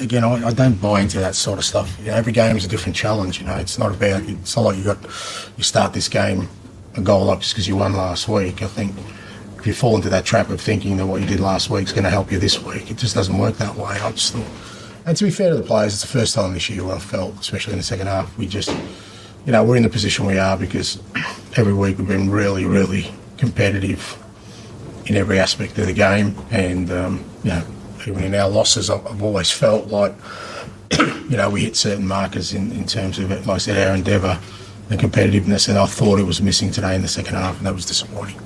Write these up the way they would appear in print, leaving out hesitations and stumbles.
again, I don't buy into that sort of stuff. You know, every game is a different challenge. You know, it's not like you start this game a goal up just because you won last week. I think if you fall into that trap of thinking that what you did last week is going to help you this week, it just doesn't work that way. I just thought, and to be fair to the players, it's the first time this year where I felt, especially in the second half, we just, you know, we're in the position we are because every week we've been really, really competitive in every aspect of the game, and you know, even in our losses, I've always felt like, you know, we hit certain markers in terms of, like I said, our endeavour and competitiveness, and I thought it was missing today in the second half, and that was disappointing.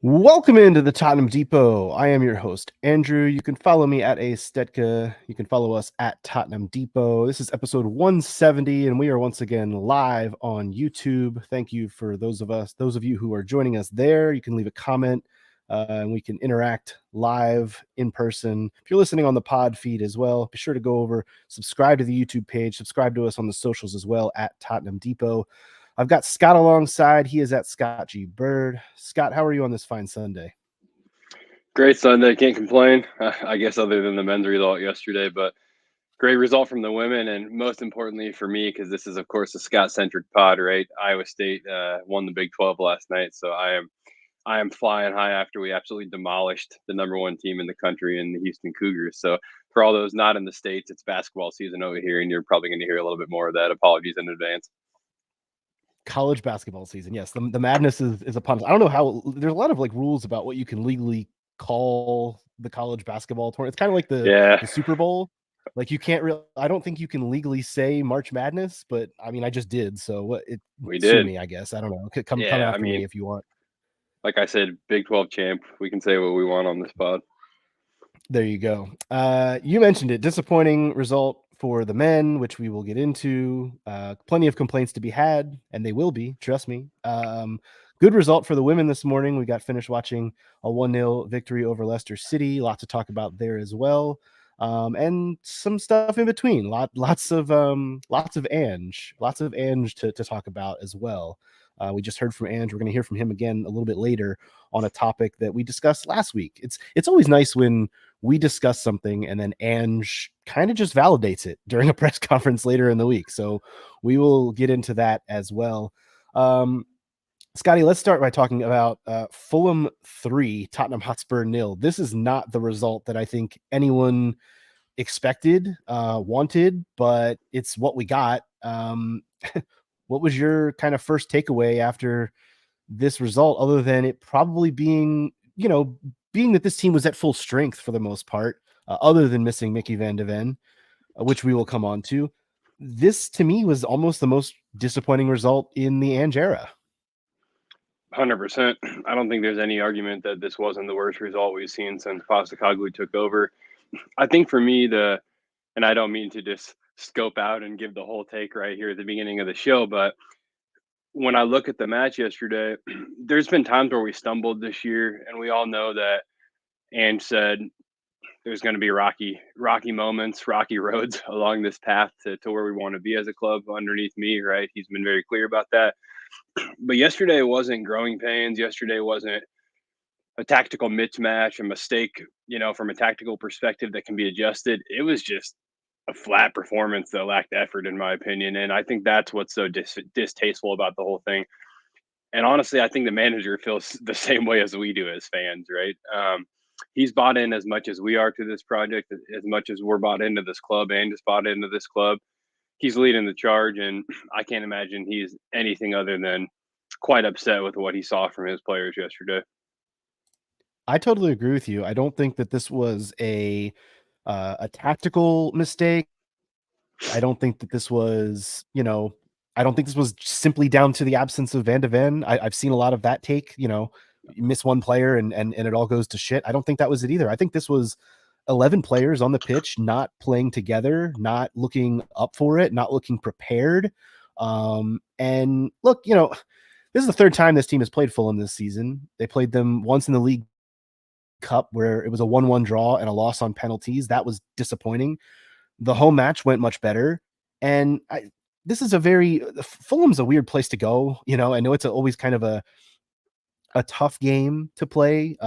Welcome into the Tottenham Depot. I am your host, Andrew. You can follow me at Stetka. You can follow us at Tottenham Depot. This is episode 170, and we are once again live on YouTube. Thank you for those of you who are joining us there. You can leave a comment, and we can interact live in person. If you're listening on the pod feed as well, be sure to go over, subscribe to the YouTube page, subscribe to us on the socials as well at Tottenham Depot. I've got Scott alongside. He is at Scott G. Bird. Scott, how are you on this fine Sunday? Great Sunday. Can't complain, I guess, other than the men's result yesterday. But great result from the women. And most importantly for me, because this is, of course, a Scott-centric pod, right? Iowa State won the Big 12 last night. So I am flying high after we absolutely demolished the number one team in the country in the Houston Cougars. So for all those not in the States, it's basketball season over here, and you're probably going to hear a little bit more of that. Apologies in advance. College basketball season. Yes, the madness is upon us. I don't know how there's a lot of like rules about what you can legally call the college basketball tournament. It's kind of like the Super Bowl. Like you can't really, I don't think you can legally say March Madness, but I mean, I just did. So what we did. Me, I guess. I don't know. Come after me if you want. Like I said, Big 12 champ. We can say what we want on this pod. There you go. You mentioned it. Disappointing result for the men, which we will get into. Plenty of complaints to be had, and they will be, trust me. Good result for the women this morning. We got finished watching a 1-0 victory over Leicester City. Lots to talk about there as well. And some stuff in between. Lots of Ange to talk about as well. We just heard from Ange. We're going to hear from him again a little bit later on a topic that we discussed last week. It's always nice when we discuss something and then Ange kind of just validates it during a press conference later in the week. So we will get into that as well. Scotty, let's start by talking about Fulham 3, Tottenham Hotspur 0. This is not the result that I think anyone expected, wanted, but it's what we got. What was your kind of first takeaway after this result, other than it probably being that this team was at full strength for the most part, other than missing Mickey Van de Ven, which we will come on to? This, to me, was almost the most disappointing result in the Ange era. 100%. I don't think there's any argument that this wasn't the worst result we've seen since Postecoglou took over. I think for me, and I don't mean to just scope out and give the whole take right here at the beginning of the show, but when I look at the match yesterday, there's been times where we stumbled this year, and we all know that Ange said there's going to be rocky moments, rocky roads along this path to where we want to be as a club underneath me, right? He's been very clear about that. But yesterday wasn't growing pains. Yesterday wasn't a tactical mismatch, a mistake, from a tactical perspective that can be adjusted. It was just a flat performance that lacked effort, in my opinion. And I think that's what's so distasteful about the whole thing. And honestly, I think the manager feels the same way as we do as fans, right? He's bought in as much as we are to this project, as much as we're bought into this club and just bought into this club. He's leading the charge, and I can't imagine he's anything other than quite upset with what he saw from his players yesterday. I totally agree with you. I don't think that this was a tactical mistake. I don't think that this was, I don't think this was simply down to the absence of Van de Ven. I've seen a lot of that take, you miss one player and it all goes to shit. I don't think that was it either. I think this was 11 players on the pitch, not playing together, not looking up for it, not looking prepared. And look, this is the third time this team has played Fulham this season. They played them once in the League Cup where it was a 1-1 draw and a loss on penalties. That was disappointing. The home match went much better. And this is Fulham's a weird place to go. I know it's always kind of a tough game to play.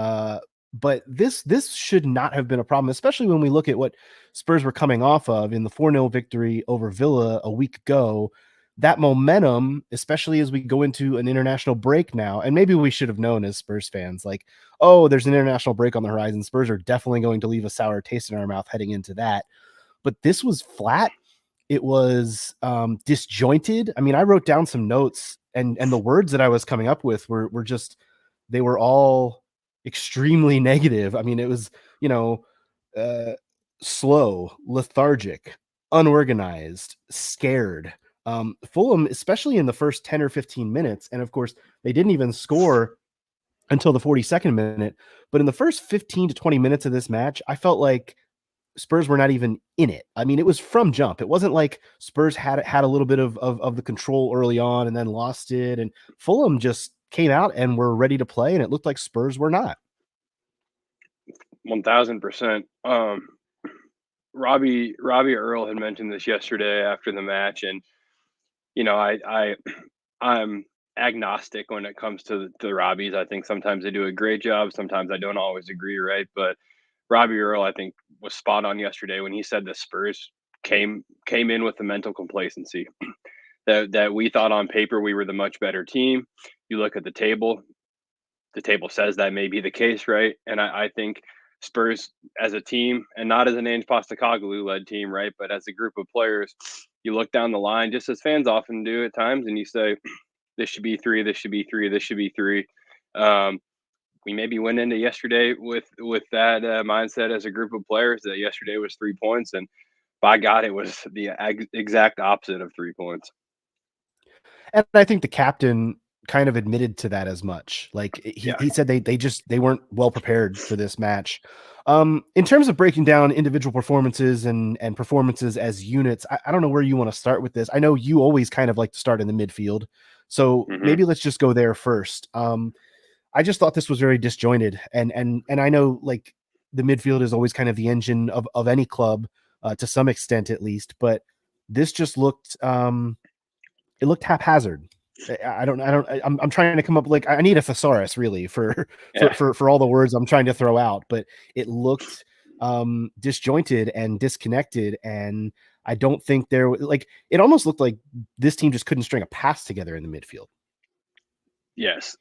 But this should not have been a problem, especially when we look at what Spurs were coming off of in the 4-0 victory over Villa a week ago. That momentum, especially as we go into an international break now, and maybe we should have known as Spurs fans, like, oh, there's an international break on the horizon. Spurs are definitely going to leave a sour taste in our mouth heading into that. But this was flat. It was disjointed. I mean, I wrote down some notes, and the words that I was coming up with were just, they were all extremely negative. I mean, it was, uh, slow, lethargic, unorganized, scared. Fulham, especially in the first 10 or 15 minutes, and of course, they didn't even score until the 42nd minute. But in the first 15 to 20 minutes of this match, I felt like Spurs were not even in it. I mean, it was from jump. It wasn't like Spurs had a little bit of the control early on and then lost it. And Fulham just came out and were ready to play, and it looked like Spurs were not. 1000%. Robbie Earl had mentioned this yesterday after the match, and I'm agnostic when it comes to the Robbies. I think sometimes they do a great job, sometimes I don't always agree, right? But Robbie Earl, I think, was spot on yesterday when he said the Spurs came in with the mental complacency that we thought on paper we were the much better team. You look at the table says that may be the case, right? And I think Spurs as a team, and not as an Ange Postecoglou led team, right? But as a group of players, you look down the line, just as fans often do at times, and you say, this should be three, this should be three, this should be three. We maybe went into yesterday with that mindset as a group of players that yesterday was 3 points, and by God, it was the exact opposite of 3 points. And I think the captain kind of admitted to that as much. Like he said they weren't well prepared for this match. In terms of breaking down individual performances and performances as units, I don't know where you want to start with this. I know you always kind of like to start in the midfield, so maybe let's just go there first. I just thought this was very disjointed, and I know, like, the midfield is always kind of the engine of any club, to some extent at least, but this just looked it looked haphazard. I'm trying to come up, like, I need a thesaurus really for all the words I'm trying to throw out, but it looked disjointed and disconnected, and I don't think like, it almost looked like this team just couldn't string a pass together in the midfield. Yes,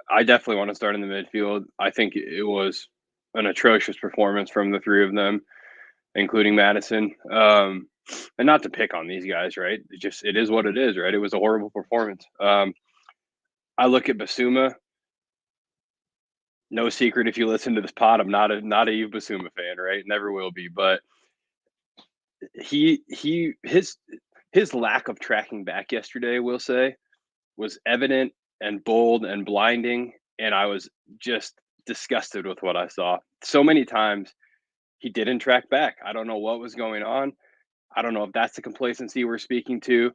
I definitely want to start in the midfield. I think it was an atrocious performance from the three of them, including Madison. And not to pick on these guys, right? It is what it is, right? It was a horrible performance. I look at Bissouma. No secret, if you listen to this pod, I'm not a Yves Bissouma fan, right? Never will be. But his lack of tracking back yesterday, we'll say, was evident and bold and blinding, and I was just disgusted with what I saw. So many times he didn't track back. I don't know what was going on. I don't know if that's the complacency we're speaking to.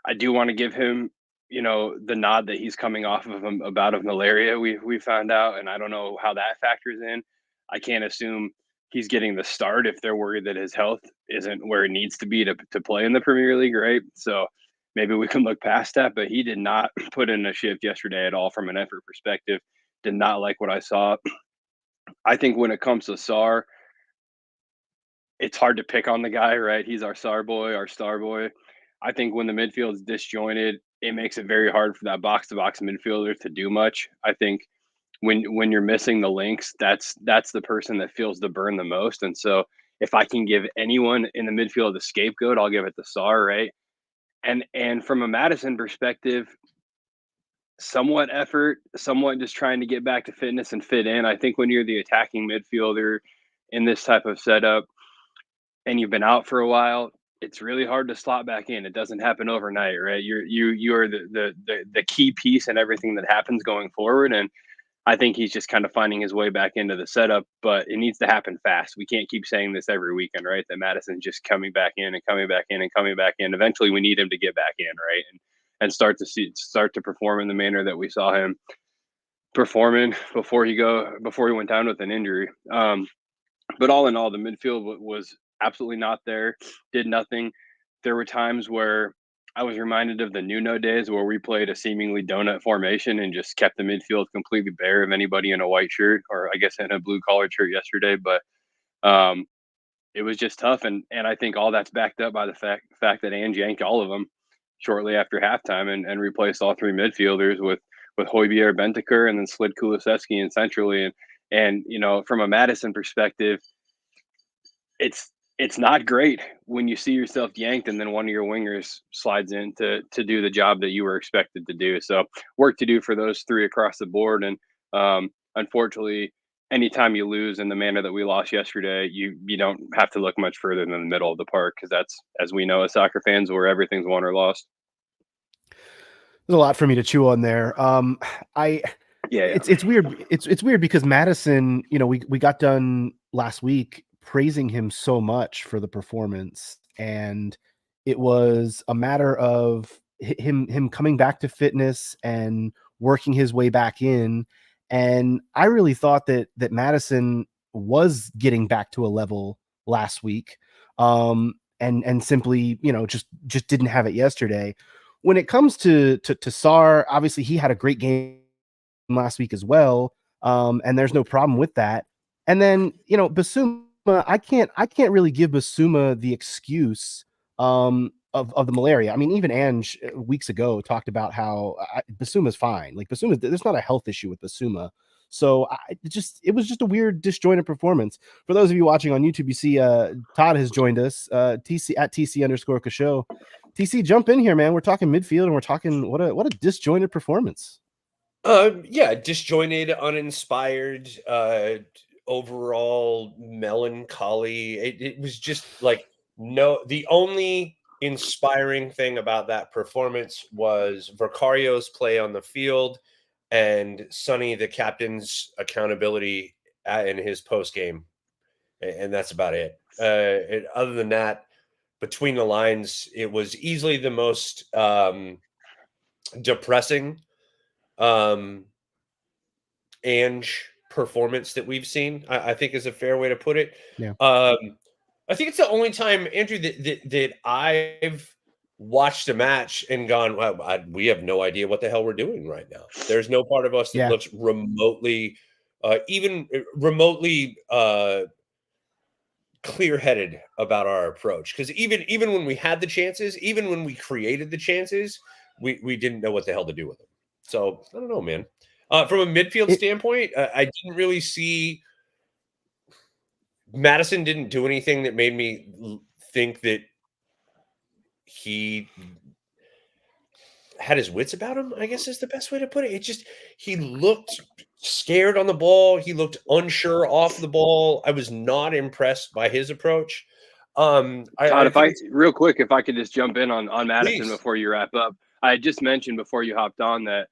I do want to give him, the nod that he's coming off of a bout of malaria we found out, and I don't know how that factors in. I can't assume he's getting the start if they're worried that his health isn't where it needs to be to play in the Premier League, right? So maybe we can look past that, but he did not put in a shift yesterday at all from an effort perspective. Did not like what I saw. I think when it comes to Sarr, it's hard to pick on the guy, right? He's our star boy, our star boy. I think when the midfield is disjointed, it makes it very hard for that box-to-box midfielder to do much. I think when you're missing the links, that's the person that feels the burn the most. And so if I can give anyone in the midfield the scapegoat, I'll give it to Sarr, right? And from a Madison perspective, somewhat effort, somewhat just trying to get back to fitness and fit in. I think when you're the attacking midfielder in this type of setup and you've been out for a while, it's really hard to slot back in. It doesn't happen overnight, right? You are the key piece in everything that happens going forward. And I think he's just kind of finding his way back into the setup, but it needs to happen fast. We can't keep saying this every weekend, right? That Madison's just coming back in and coming back in and coming back in. Eventually we need him to get back in, right? And start to perform in the manner that we saw him performing before he went down with an injury. But all in all, the midfield was absolutely not there, did nothing. There were times where I was reminded of the Nuno days where we played a seemingly donut formation and just kept the midfield completely bare of anybody in a white shirt, or I guess in a blue collared shirt yesterday. But um, it was just tough, and I think all that's backed up by the fact that Ange yanked all of them shortly after halftime and replaced all three midfielders with Højbjerg, Bentancur, and then slid Kulusevski in centrally. And from a Madison perspective, it's not great when you see yourself yanked and then one of your wingers slides in to do the job that you were expected to do. So work to do for those three across the board. And unfortunately, anytime you lose in the manner that we lost yesterday, you don't have to look much further than the middle of the park, because that's, as we know as soccer fans, where everything's won or lost. There's a lot for me to chew on there. It's weird. It's weird because Madison, we got done last week praising him so much for the performance, and it was a matter of him coming back to fitness and working his way back in. And I really thought that Madison was getting back to a level last week, and simply, just didn't have it yesterday. When it comes to Sarr, obviously he had a great game last week as well, and there's no problem with that. And then Bissouma, I can't really give Bissouma the excuse of the malaria. I mean, even Ange weeks ago talked about how Bissouma's fine. Like there's not a health issue with Bissouma. So it was just a weird disjointed performance. For those of you watching on YouTube, you see Todd has joined us, TC at TC_Kasho. TC, jump in here, man. We're talking midfield, and we're talking what a disjointed performance. Yeah, disjointed, uninspired, overall melancholy. It was just like the only inspiring thing about that performance was Vicario's play on the field and Sonny, the captain's accountability in his post game, and that's about it. Other than that, between the lines, it was easily the most depressing Ange performance that we've seen. I think is a fair way to put it. Yeah. I think it's the only time, Andrew, that I've watched a match and gone, well, we have no idea what the hell we're doing right now. There's no part of us that looks remotely, even remotely clear-headed about our approach. Because even when we had the chances, even when we created the chances, we didn't know what the hell to do with them. So I don't know, man. From a midfield standpoint, I didn't really see Madison didn't do anything that made me think that he had his wits about him, I guess is the best way to put it. He looked scared on the ball. He looked unsure off the ball. I was not impressed by his approach. Todd, real quick, if I could just jump in on Madison before you wrap up. I just mentioned before you hopped on that,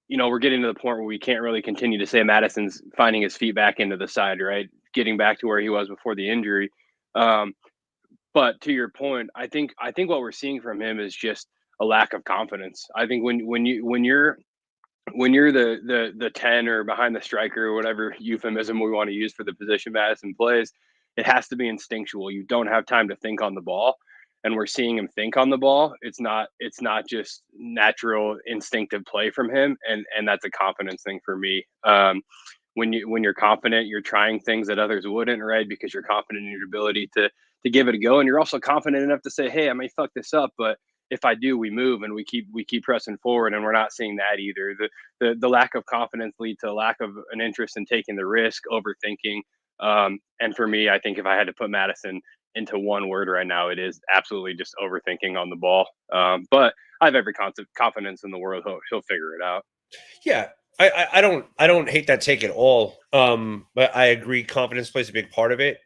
we're getting to the point where we can't really continue to say Madison's finding his feet back into the side, right? Getting back to where he was before the injury. But to your point, I think what we're seeing from him is just a lack of confidence. I think when you're the 10 or behind the striker or whatever euphemism we want to use for the position Madison plays, it has to be instinctual. You don't have time to think on the ball. And we're seeing him think on the ball. It's not just natural instinctive play from him. And that's a confidence thing for me. When you're confident, you're trying things that others wouldn't, right? Because you're confident in your ability to give it a go. And you're also confident enough to say, hey, I may fuck this up, but if I do, we move and we keep pressing forward. And we're not seeing that either. The lack of confidence leads to a lack of an interest in taking the risk, overthinking. And for me, I think if I had to put Madison into one word right now, it is absolutely just overthinking on the ball. But I have every confidence in the world he'll figure it out. Yeah, I don't hate that take at all. But I agree, confidence plays a big part of it.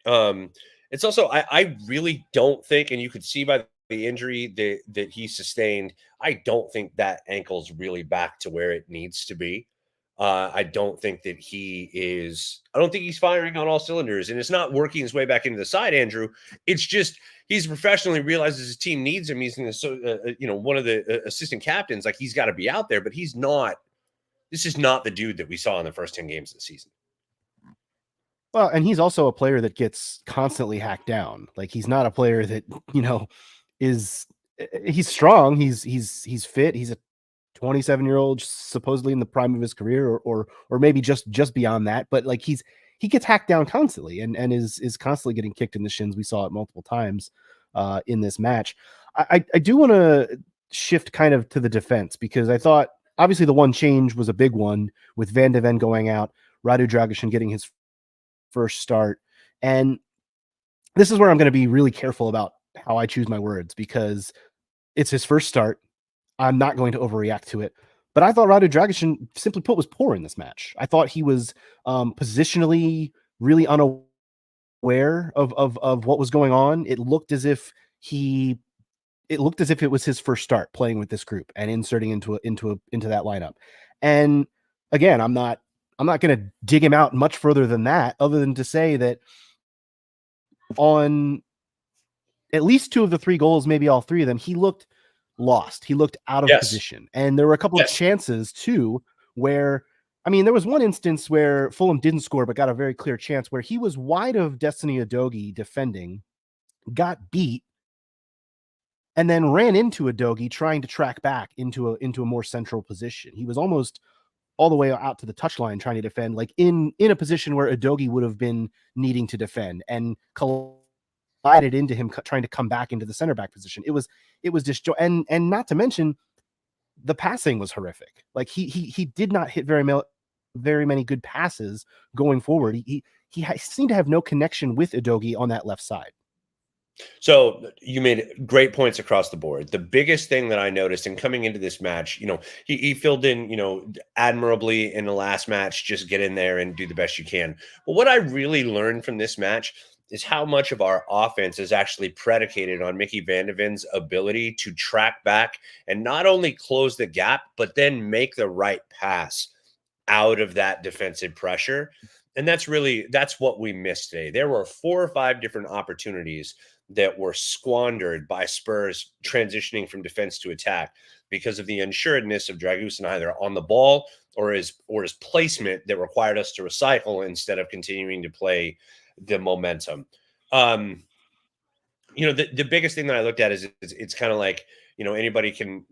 It's also I really don't think, and you could see by the injury that he sustained, I don't think that ankle's really back to where it needs to be. I don't think that I don't think he's firing on all cylinders, and it's not working his way back into the side, Andrew. It's just he's professionally realizes his team needs him. He's one of the assistant captains. Like, he's got to be out there, but he's not. This is not the dude that we saw in the first 10 games of the season. Well, and he's also a player that gets constantly hacked down. Like, he's not a player that, is he's strong. He's fit. He's a 27-year-old, supposedly in the prime of his career, or maybe just beyond that. But like he gets hacked down constantly, and is constantly getting kicked in the shins. We saw it multiple times in this match. I do want to shift kind of to the defense, because I thought obviously the one change was a big one with Van de Ven going out, Radu Dragusin getting his first start, and this is where I'm going to be really careful about how I choose my words, because it's his first start. I'm not going to overreact to it. But I thought Radu Dragusin, simply put, was poor in this match. I thought he was positionally really unaware of what was going on. It looked as if it was his first start playing with this group and inserting into that lineup. And again, I'm not going to dig him out much further than that, other than to say that on at least 2 of the 3 goals, maybe all 3 of them, he looked lost. He looked out of position. And there were a couple of chances too where, I mean, there was one instance where Fulham didn't score but got a very clear chance where he was wide of Destiny Udogie defending, got beat, and then ran into Udogie trying to track back into a more central position. He was almost all the way out to the touchline trying to defend, like in a position where Udogie would have been needing to defend, and collided into him trying to come back into the center back position. It was just, and not to mention the passing was horrific. Like he did not hit very many good passes going forward. He seemed to have no connection with Udogie on that left side. So you made great points across the board. The biggest thing that I noticed in coming into this match, he filled in, admirably in the last match. Just get in there and do the best you can. But what I really learned from this match is how much of our offense is actually predicated on Mickey Van de Ven's ability to track back and not only close the gap, but then make the right pass out of that defensive pressure. And that's what we missed today. There were 4 or 5 different opportunities that were squandered by Spurs transitioning from defense to attack because of the unsuredness of Dragusin either on the ball or his placement that required us to recycle instead of continuing to play the momentum. The biggest thing that I looked at is it's kind of like, anybody can,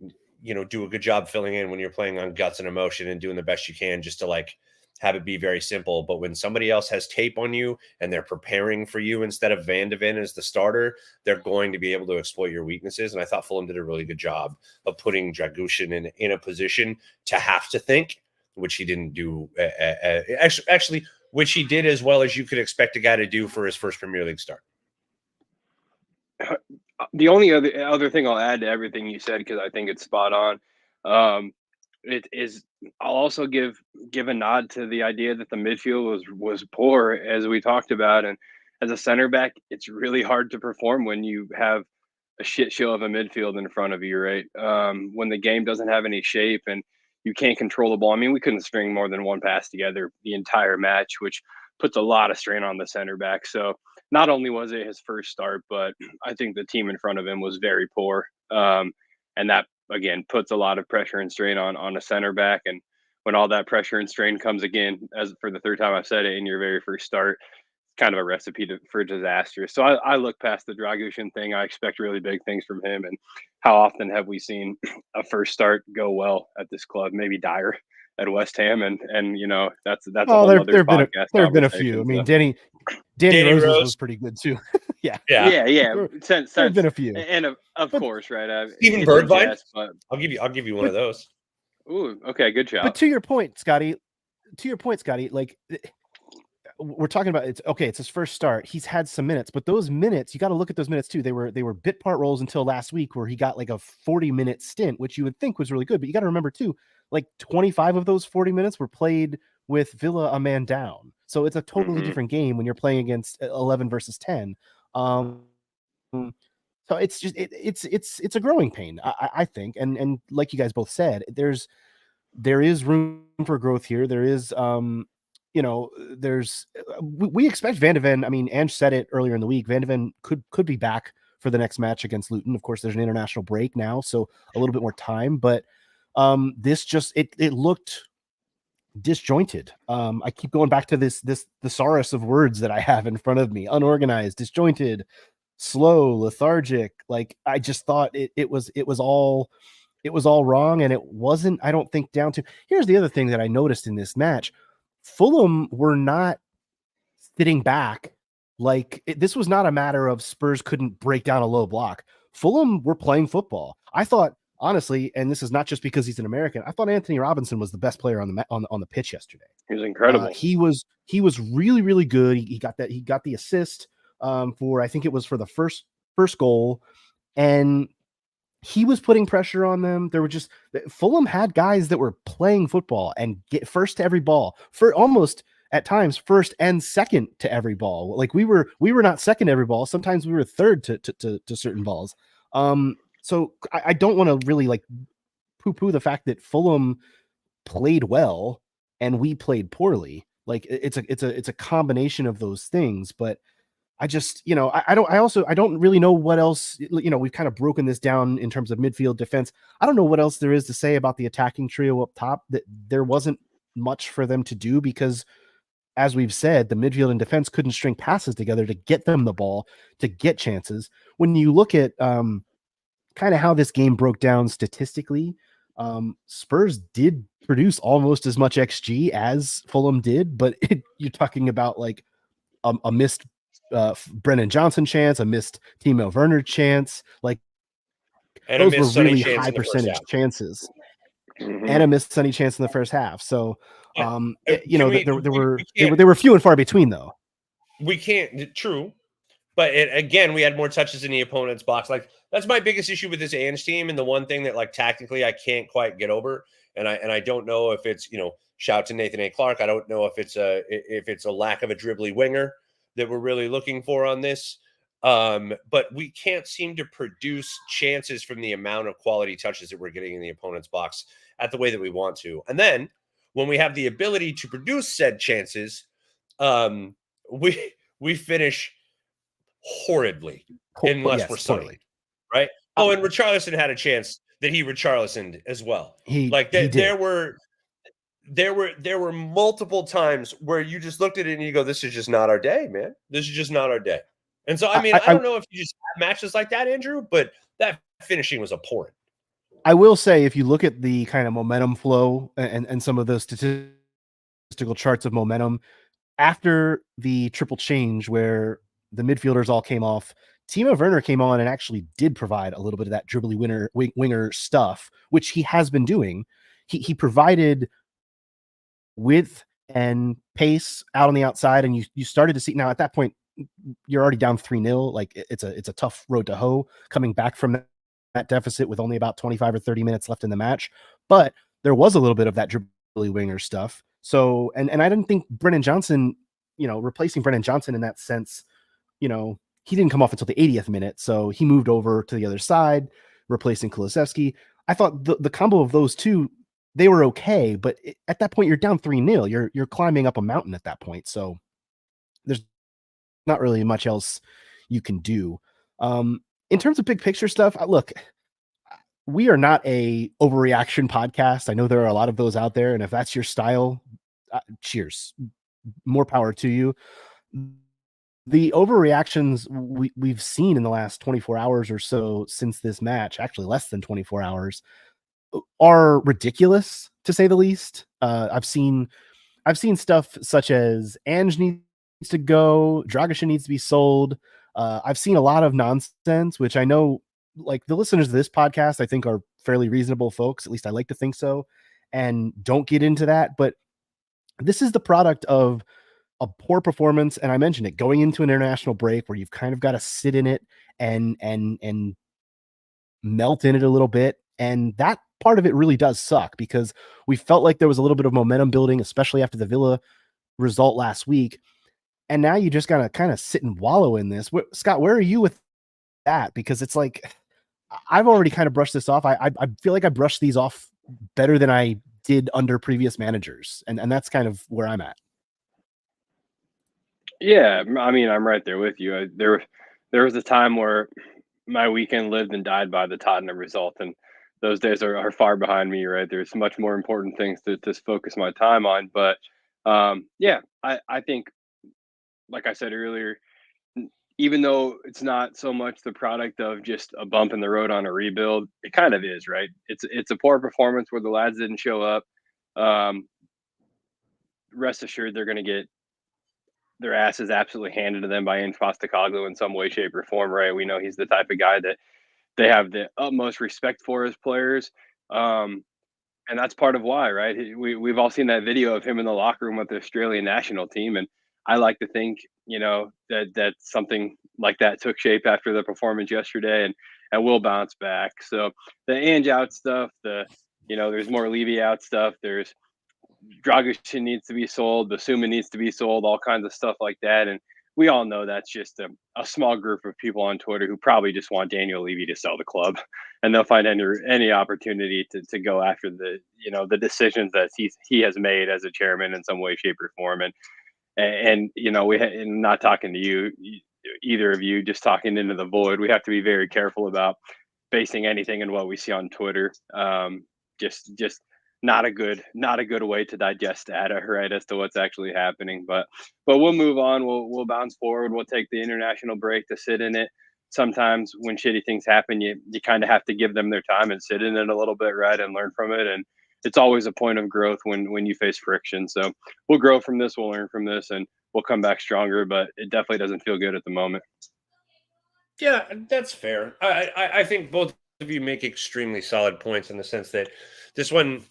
do a good job filling in when you're playing on guts and emotion and doing the best you can just to like have it be very simple. But when somebody else has tape on you and they're preparing for you instead of Van de Ven as the starter, they're going to be able to exploit your weaknesses. And I thought Fulham did a really good job of putting Dragusin in a position to have to think, which he didn't do. Actually, which he did as well as you could expect a guy to do for his first Premier League start. The only other thing I'll add to everything you said, because I think it's spot on, I'll also give a nod to the idea that the midfield was poor, as we talked about, and as a center back, it's really hard to perform when you have a shit show of a midfield in front of you, right? When the game doesn't have any shape and you can't control the ball. I mean, we couldn't string more than 1 pass together the entire match, which puts a lot of strain on the center back. So not only was it his first start, but I think the team in front of him was very poor, and that again puts a lot of pressure and strain on a center back. And when all that pressure and strain comes again, as for the 3rd time I've said it, in your very first start, it's kind of a recipe for disaster. So I look past the Dragusin thing. I expect really big things from him. And how often have we seen a first start go well at this club? Maybe Dyer at West Ham, and that's a whole other podcast. There have been a few. I mean, Danny Rose was pretty good too. Yeah. There have been a few, and of course, right? Steven Bergwijn. I'll give you one of those. Ooh, okay, good job. But to your point, Scotty, like we're talking about, it's his first start. He's had some minutes, but those minutes, you got to look at those minutes too. They were bit part roles until last week, where he got like a 40-minute stint, which you would think was really good. But you got to remember too, like 25 of those 40 minutes were played with Villa a man down. So it's a totally different game when you're playing against 11 versus 10. So it's just it's a growing pain, I think, and like you guys both said, there is room for growth here. There is we expect Van de Ven. I mean, Ange said it earlier in the week. Van de Ven could be back for the next match against Luton. Of course, there's an international break now, so a little bit more time. But this just it looked disjointed. I keep going back to this thesaurus of words that I have in front of me: unorganized, disjointed, slow, lethargic. Like I just thought it was all wrong, and it wasn't, I don't think, down to. Here's the other thing that I noticed in this match. Fulham were not sitting back. Like this was not a matter of Spurs couldn't break down a low block. Fulham were playing football. I thought, honestly, and this is not just because he's an American, I thought Anthony Robinson was the best player on the pitch yesterday. He was incredible. He was really, really good. He got the assist for, I think it was for the first goal, and he was putting pressure on them. There were just, Fulham had guys that were playing football and get first to every ball, for almost at times first and second to every ball. Like we were not second to every ball. Sometimes we were third to certain balls. So I don't want to really like poo-poo the fact that Fulham played well and we played poorly. Like it's a combination of those things, but I just, I don't really know what else, we've kind of broken this down in terms of midfield defense. I don't know what else there is to say about the attacking trio up top. That there wasn't much for them to do because, as we've said, the midfield and defense couldn't string passes together to get them the ball, to get chances. When you look at kind of how this game broke down statistically, Spurs did produce almost as much XG as Fulham did, but you're talking about like a missed Brennan Johnson chance, a missed Timo Werner chance, like And those were really high percentage chances, and a missed Sonny chance in the first half. So, they were few and far between, though. We can't, true, but again, we had more touches in the opponent's box. Like that's my biggest issue with this Ange team, and the one thing that like tactically I can't quite get over, and I don't know if it's shout to Nathan A. Clark. I don't know if it's a lack of a dribbly winger that we're really looking for on this. But we can't seem to produce chances from the amount of quality touches that we're getting in the opponent's box at the way that we want to. And then when we have the ability to produce said chances, we finish horridly unless we're sunny, right? Oh, and Richarlison had a chance that he Richarlisoned as well. There were multiple times where you just looked at it and you go, this is just not our day, man. This is just not our day. And so, I mean, I don't know if you just have matches like that, Andrew, but that finishing was abhorrent. I will say, if you look at the kind of momentum flow and some of the statistical charts of momentum, after the triple change where the midfielders all came off, Timo Werner came on and actually did provide a little bit of that dribbly winger stuff, which he has been doing. He provided width and pace out on the outside, and you started to see, now at that point you're already down 3-0. Like it's a tough road to hoe coming back from that deficit with only about 25 or 30 minutes left in the match, but there was a little bit of that dribbly winger stuff. So and I didn't think Brennan Johnson, replacing Brennan Johnson in that sense, he didn't come off until the 80th minute, so he moved over to the other side replacing Kulusevski. I thought the combo of those two, they were okay, but at that point you're down 3-0. You're climbing up a mountain at that point. So there's not really much else you can do. In terms of big picture stuff, look, we are not a overreaction podcast. I know there are a lot of those out there, and if that's your style, cheers, more power to you. The overreactions we've seen in the last 24 hours or so since this match, actually less than 24 hours, are ridiculous, to say the least. I've seen stuff such as Ange needs to go, Dragic needs to be sold. I've seen a lot of nonsense, which I know, like, the listeners of this podcast, I think, are fairly reasonable folks. At least I like to think so, and don't get into that. But this is the product of a poor performance, and I mentioned it, going into an international break where you've kind of got to sit in it and melt in it a little bit. And that part of it really does suck, because we felt like there was a little bit of momentum building, especially after the Villa result last week. And now you just got to kind of sit and wallow in this. Scott, where are you with that? Because it's like, I've already kind of brushed this off. I feel like I brushed these off better than I did under previous managers. And that's kind of where I'm at. Yeah, I mean, I'm right there with you. There was a time where my weekend lived and died by the Tottenham result, and those days are far behind me, right? There's much more important things to focus my time on. But yeah, I think, like I said earlier, even though it's not so much the product of just a bump in the road on a rebuild, it kind of is, right? It's a poor performance where the lads didn't show up. Rest assured, they're going to get their asses absolutely handed to them by Ange Postecoglou in some way, shape, or form, right? We know he's the type of guy that they have the utmost respect for as players. And that's part of why, right? We've all seen that video of him in the locker room with the Australian national team. And I like to think, that something like that took shape after the performance yesterday, and we'll bounce back. So the Ange out stuff, there's more Levy out stuff. There's Dragusin needs to be sold, Basuma needs to be sold, all kinds of stuff like that. And we all know that's just a small group of people on Twitter who probably just want Daniel Levy to sell the club, and they'll find any opportunity to go after the decisions that he has made as a chairman in some way, shape, or form. And not talking to you, either of you, just talking into the void. We have to be very careful about basing anything in what we see on Twitter. Just not a good way to digest data, right, as to what's actually happening. But we'll move on. We'll bounce forward. We'll take the international break to sit in it. Sometimes when shitty things happen, you kind of have to give them their time and sit in it a little bit, right, and learn from it. And it's always a point of growth when you face friction. So we'll grow from this, we'll learn from this, and we'll come back stronger. But it definitely doesn't feel good at the moment. Yeah, that's fair. I think both of you make extremely solid points in the sense that this one,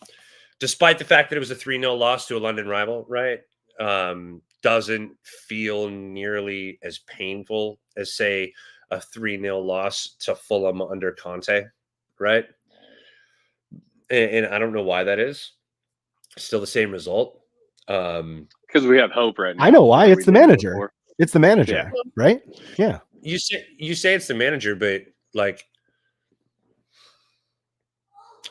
despite the fact that it was a 3-0 loss to a London rival, right, doesn't feel nearly as painful as, say, a 3-0 loss to Fulham under Conte, right? And I don't know why that is. Still the same result. Because we have hope right now. I know why. It's the manager. It's the manager, right? Yeah. You say it's the manager, but like,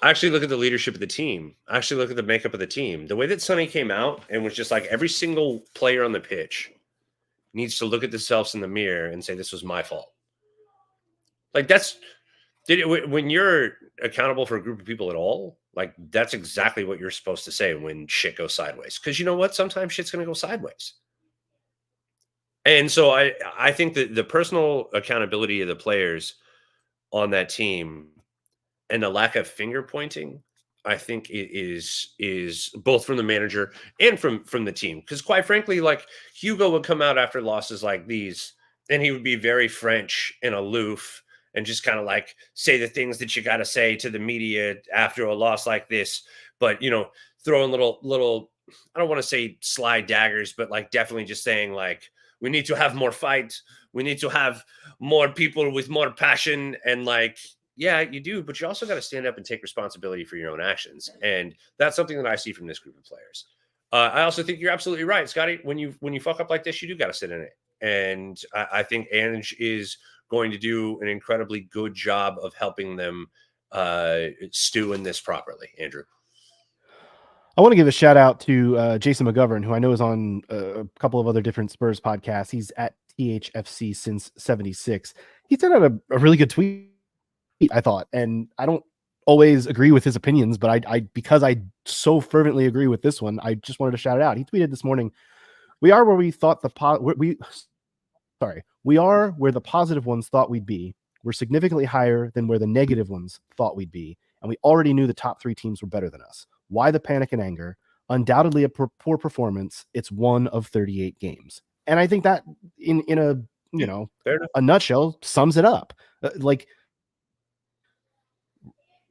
actually look at the leadership of the team. Actually look at the makeup of the team. The way that Sonny came out and was just like, every single player on the pitch needs to look at themselves in the mirror and say, this was my fault. Like when you're accountable for a group of people at all, like that's exactly what you're supposed to say when shit goes sideways. Because you know what? Sometimes shit's going to go sideways. And so I think that the personal accountability of the players on that team and the lack of finger pointing, I think it is both from the manager and from the team. Because quite frankly, like Hugo would come out after losses like these and he would be very French and aloof and just kind of like say the things that you got to say to the media after a loss like this. But, throwing little, I don't want to say slide daggers, but like definitely just saying like, we need to have more fight. We need to have more people with more passion. And like, yeah, you do, but you also got to stand up and take responsibility for your own actions. And that's something that I see from this group of players. I also think you're absolutely right, Scotty. When you fuck up like this, you do got to sit in it. And I think Ange is going to do an incredibly good job of helping them stew in this properly. Andrew. I want to give a shout out to Jason McGovern, who I know is on a couple of other different Spurs podcasts. He's at THFC since 76. He sent out a really good tweet, I thought, and I don't always agree with his opinions, but I because I so fervently agree with this one, I just wanted to shout it out. He tweeted this morning, we are where we thought we are where the positive ones thought we'd be. We're significantly higher than where the negative ones thought we'd be, and we already knew the top 3 teams were better than us. Why the panic and anger? Undoubtedly a poor performance. It's 1 of 38 games. And I think that in a, a nutshell sums it up. Like,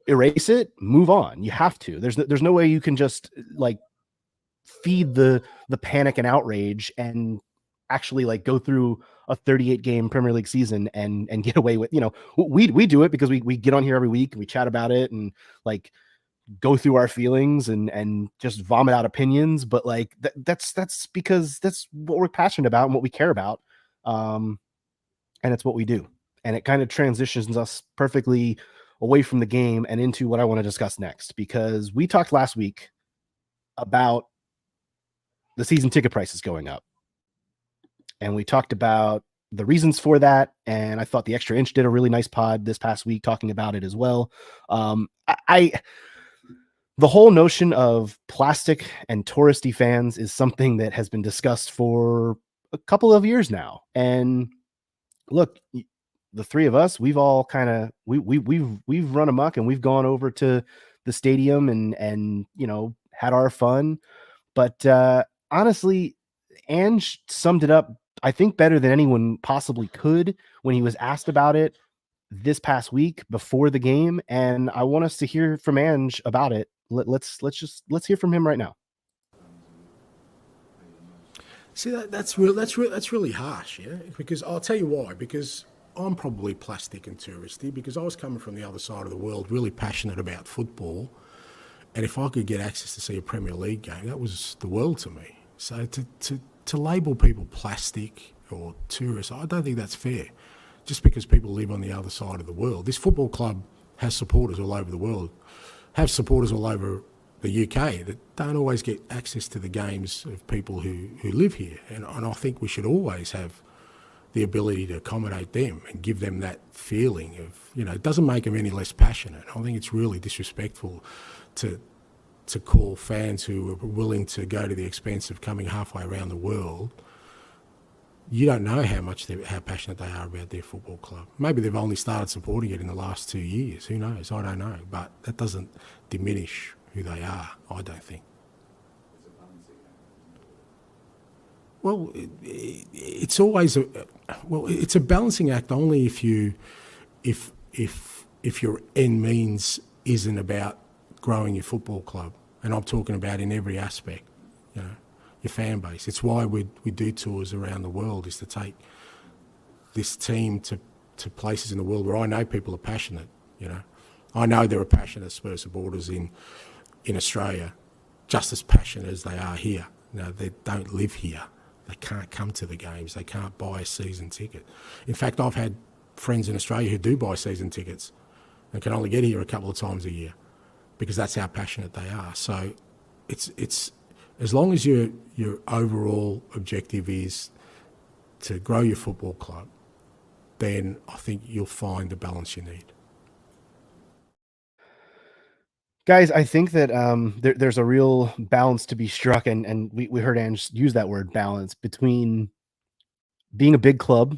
erase it, move on. You have to. There's no way you can just like feed the panic and outrage and actually like go through a 38 game Premier League season and get away with, we do it because we get on here every week and we chat about it and like go through our feelings and just vomit out opinions. But like that's because that's what we're passionate about and what we care about. And it's what we do. And it kind of transitions us perfectly away from the game and into what I want to discuss next, because we talked last week about the season ticket prices going up. And we talked about the reasons for that. And I thought the Extra Inch did a really nice pod this past week talking about it as well. The whole notion of plastic and touristy fans is something that has been discussed for a couple of years now. And look, the three of us, we've all kind of we've run amok and we've gone over to the stadium and had our fun. But honestly, Ange summed it up, I think, better than anyone possibly could when he was asked about it this past week before the game. And I want us to hear from Ange about it. Let's hear from him right now. See, that's really harsh, yeah. Because I'll tell you why. Because I'm probably plastic and touristy. Because I was coming from the other side of the world, really passionate about football, and if I could get access to see a Premier League game, that was the world to me. So to label people plastic or tourists, I don't think that's fair. Just because people live on the other side of the world, this football club has supporters all over the world, have supporters all over the UK that don't always get access to the games of people who live here. And I think we should always have the ability to accommodate them and give them that feeling of, it doesn't make them any less passionate. I think it's really disrespectful to call fans who are willing to go to the expense of coming halfway around the world. You don't know how passionate they are about their football club. Maybe they've only started supporting it in the last 2 years. Who knows? I don't know. But that doesn't diminish who they are, I don't think. Well, it's always it's a balancing act only if your end means isn't about growing your football club, and I'm talking about in every aspect, your fan base. It's why we do tours around the world, is to take this team to places in the world where I know people are passionate. I know there are passionate Spurs supporters in Australia, just as passionate as they are here. They don't live here. They can't come to the games. They can't buy a season ticket. In fact, I've had friends in Australia who do buy season tickets and can only get here a couple of times a year because that's how passionate they are. So it's as long as your overall objective is to grow your football club, then I think you'll find the balance you need. Guys, I think that there's a real balance to be struck, and we heard Ange use that word balance between being a big club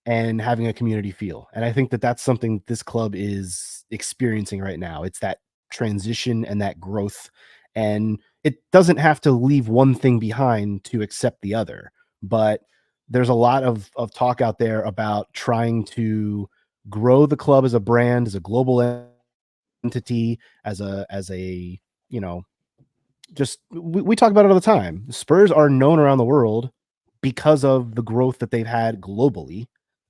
and having a community feel. And I think that that's something this club is experiencing right now. It's that transition and that growth, and it doesn't have to leave one thing behind to accept the other. But there's a lot of talk out there about trying to grow the club as a brand, as a global entity, as a just we talk about it all the time. Spurs are known around the world because of the growth that they've had globally,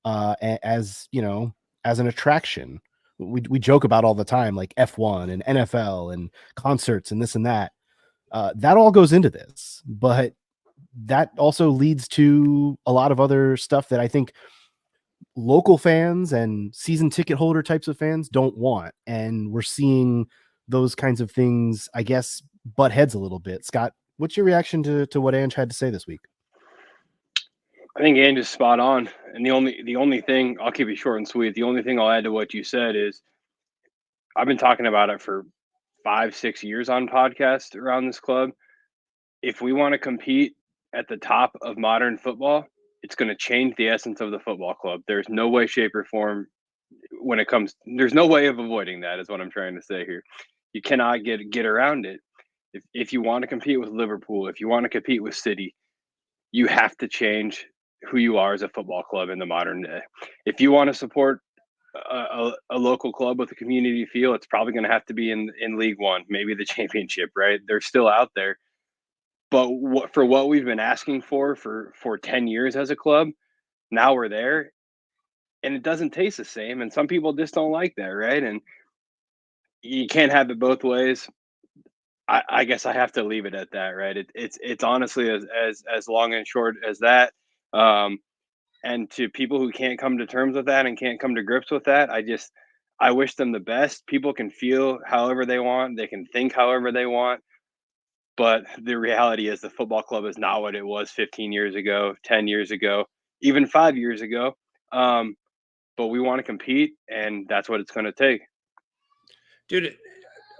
as an attraction. We joke about all the time, like F1 and NFL and concerts and this and that. That all goes into this, but that also leads to a lot of other stuff that I think local fans and season ticket holder types of fans don't want. And we're seeing those kinds of things, I guess, butt heads a little bit. Scott, what's your reaction to what Ange had to say this week? I think Ange is spot on. And the only thing, I'll keep it short and sweet. The only thing I'll add to what you said is I've been talking about it for 5-6 years on podcasts around this club. If we want to compete at the top of modern football, it's going to change the essence of the football club. There's no way, shape, or form there's no way of avoiding that, is what I'm trying to say here. You cannot get around it. If you want to compete with Liverpool, if you want to compete with City, you have to change who you are as a football club in the modern day. If you want to support a local club with a community feel, it's probably going to have to be in League One, maybe the Championship, right? They're still out there. But for what we've been asking for 10 years as a club, now we're there, and it doesn't taste the same. And some people just don't like that, right? And you can't have it both ways. I guess I have to leave it at that, right? It's honestly as long and short as that. And to people who can't come to terms with that and can't come to grips with that, I wish them the best. People can feel however they want. They can think however they want. But the reality is the football club is not what it was 15 years ago, 10 years ago, even 5 years ago. But we want to compete, and that's what it's going to take. Dude,